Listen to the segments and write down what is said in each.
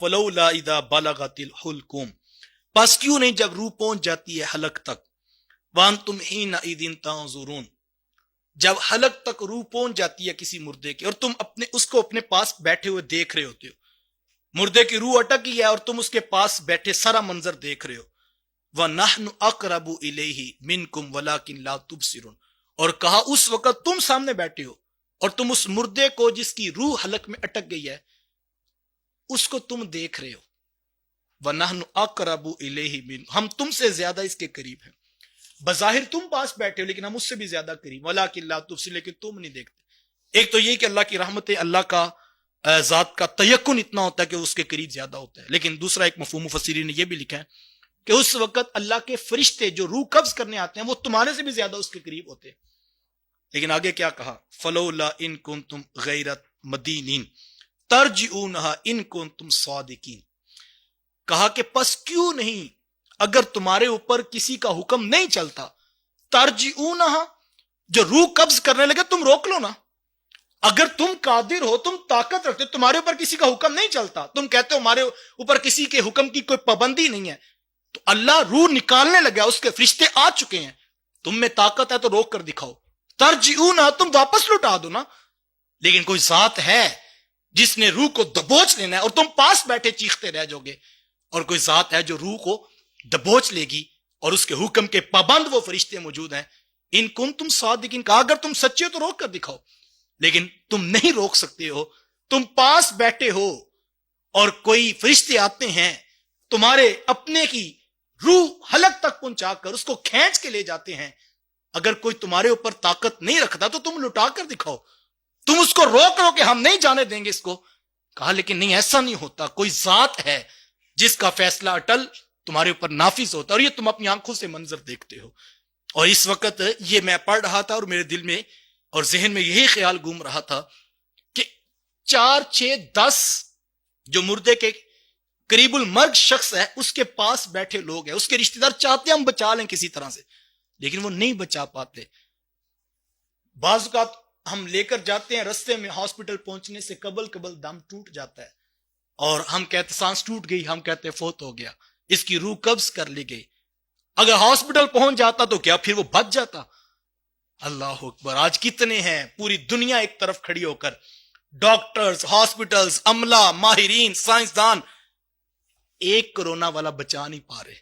फलौला इदा बलगतिल हुलकुम, बस क्यों नहीं जब रूह पहुंच जाती है हलक तक, वांतुम हीना इदिन तांजुरून, जब हलक तक रूह पहुंच जाती है किसी मुर्दे की और तुम उसको अपने पास बैठे हुए देख रहे होते हो। मुर्दे की रूह अटक गई है और तुम उसके पास बैठे सारा मंजर देख रहे हो। व नहनु अकरबु इलैहि मिनकुम वलाकिन ला तुबसिरुन, और कहा उस वक्त तुम सामने बैठे हो और तुम उस मुर्दे को जिसकी रूह हलक में अटक गई है उसको तुम देख रहे हो। व नहनु अकरबु इलैहि मिन, हम तुमसे ज्यादा इसके करीब हैं। बज़ाहिर तुम पास बैठे हो लेकिन हम उससे भी ज्यादा करीब। वलाकिन ला तुबसिरुन, लेकिन तुम नहीं देखते। एक तो ये कि अल्लाह की रहमत, अल्लाह का जात का तयक्कुन इतना होता है कि उसके करीब ज्यादा होता है। लेकिन दूसरा एक मफहूम मुफस्सिरीन ने यह भी लिखा है कि उस वक्त अल्लाह के फरिश्ते जो रूह कब्ज करने आते हैं वो तुम्हारे से भी ज्यादा उसके करीब होते हैं। लेकिन आगे क्या कहा, फलौला इन कुंतुम गैरत मदीनीन तरजिऊनहा इन कुंतुम सादिकीन, कहा कि पस क्यों नहीं अगर तुम्हारे ऊपर किसी का हुक्म नहीं चलता, तरजिऊनहा, जो रूह कब्ज करने लगे तुम रोक लो ना। अगर तुम कादिर हो, तुम ताकत रखते हो, तुम्हारे ऊपर किसी का हुक्म नहीं चलता, तुम कहते हो हमारे ऊपर किसी के हुक्म की कोई पाबंदी नहीं है, तो अल्लाह रूह निकालने लगा, उसके फरिश्ते आ चुके हैं, तुम में ताकत है तो रोक कर दिखाओ। तरजिऊना, तुम वापस लुटा दो ना। लेकिन कोई जात है जिसने रूह को दबोच लेना है और तुम पास बैठे चीखते रह जाओगे, और कोई जात है जो रूह को दबोच लेगी और उसके हुक्म के पाबंद वो फरिश्ते मौजूद हैं। इन कुंतुम सादिकीन, कहा अगर तुम सच्चे हो तो रोक कर दिखाओ। लेकिन तुम नहीं रोक सकते हो, तुम पास बैठे हो और कोई फरिश्ते आते हैं तुम्हारे अपने की रूह हलक तक पहुंचाकर उसको खींच के ले जाते हैं। अगर कोई तुम्हारे ऊपर ताकत नहीं रखता तो तुम लुटा कर दिखाओ, तुम उसको रोक लो कि हम नहीं जाने देंगे इसको। कहा लेकिन नहीं, ऐसा नहीं होता, कोई जात है जिसका फैसला अटल तुम्हारे ऊपर नाफिज होता है, और ये तुम अपनी आंखों से मंजर देखते हो। और इस वक्त ये मैं पढ़ रहा था और मेरे दिल में और जहन में यही ख्याल घूम रहा था कि 4, 6, 10 जो मुर्दे के करीबुल मर्ग शख्स है उसके पास बैठे लोग हैं, उसके रिश्तेदार चाहते हम बचा लें किसी तरह से, लेकिन वो नहीं बचा पाते। बाज़ औक़ात हम लेकर जाते हैं, रास्ते में हॉस्पिटल पहुंचने से कबल दम टूट जाता है और हम कहते सांस टूट गई, हम कहते फौत हो गया, इसकी रूह कब्ज कर ली गई। अगर हॉस्पिटल पहुंच जाता तो क्या फिर वो बच जाता? अल्लाह अकबर। आज कितने हैं, पूरी दुनिया एक तरफ खड़ी होकर, डॉक्टर्स, हॉस्पिटल्स, अमला, माहिरीन, साइंसदान, एक कोरोना वाला बचा नहीं पा रहे।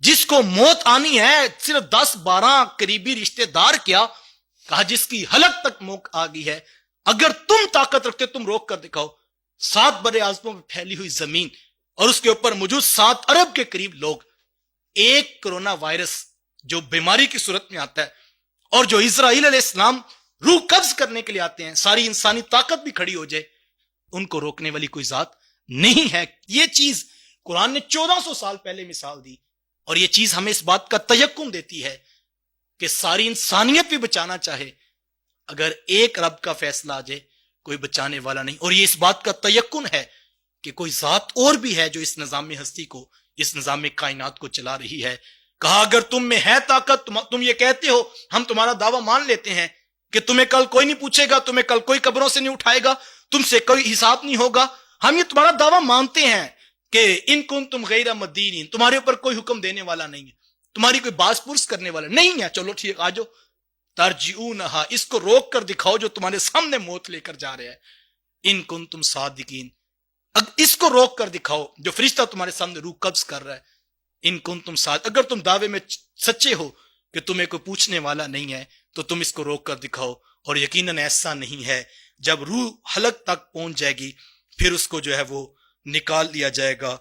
जिसको मौत आनी है सिर्फ 10-12 करीबी रिश्तेदार, क्या कहा जिसकी हलक तक मौत आ गई है, अगर तुम ताकत रखते तुम रोक कर दिखाओ। 7 बड़े आज़मों में फैली हुई जमीन और उसके ऊपर मौजूद 7 अरब के करीब लोग, एक कोरोना वायरस जो बीमारी की सूरत में आता है और जो इस्राईल अलैहिस्सलाम रूह कब्ज करने के लिए आते हैं, सारी इंसानी ताकत भी खड़ी हो जाए, उनको रोकने वाली कोई जात नहीं है। ये चीज कुरान ने 1400 साल पहले मिसाल दी और ये चीज हमें इस बात का तयक्कुन देती है कि सारी इंसानियत भी बचाना चाहे, अगर एक रब का फैसला आ जाए कोई बचाने वाला नहीं। और ये इस बात का तयक्कुन है कि कोई जात और भी है जो इस निजाम हस्ती को, इस निजाम कायनात को चला रही है। कहा अगर तुम में है ताकत, तुम ये कहते हो, हम तुम्हारा दावा मान लेते हैं कि तुम्हें कल कोई नहीं पूछेगा, तुम्हें कल कोई कब्रों से नहीं उठाएगा, तुमसे कोई हिसाब नहीं होगा, हम ये तुम्हारा दावा मानते हैं कि इन कुन तुम गैर मदीनीन, तुम्हारे ऊपर कोई हुक्म देने वाला नहीं है, तुम्हारी कोई बास पुरस करने वाला नहीं है, चलो ठीक आ जाओ। तरजिऊनहा, इसको रोक कर दिखाओ जो तुम्हारे सामने मौत लेकर जा रहे हैं। इन कुन तुम सादिकीन, इसको रोक कर दिखाओ जो फरिश्ता तुम्हारे सामने रूह कब्ज कर रहा है। इन कुन तुम साद, अगर तुम दावे में सच्चे हो कि तुम्हें कोई पूछने वाला नहीं है तो तुम इसको रोक कर दिखाओ। और यकीनन ऐसा नहीं है, जब रूह हलक तक पहुंच जाएगी फिर उसको जो है वो निकाल लिया जाएगा।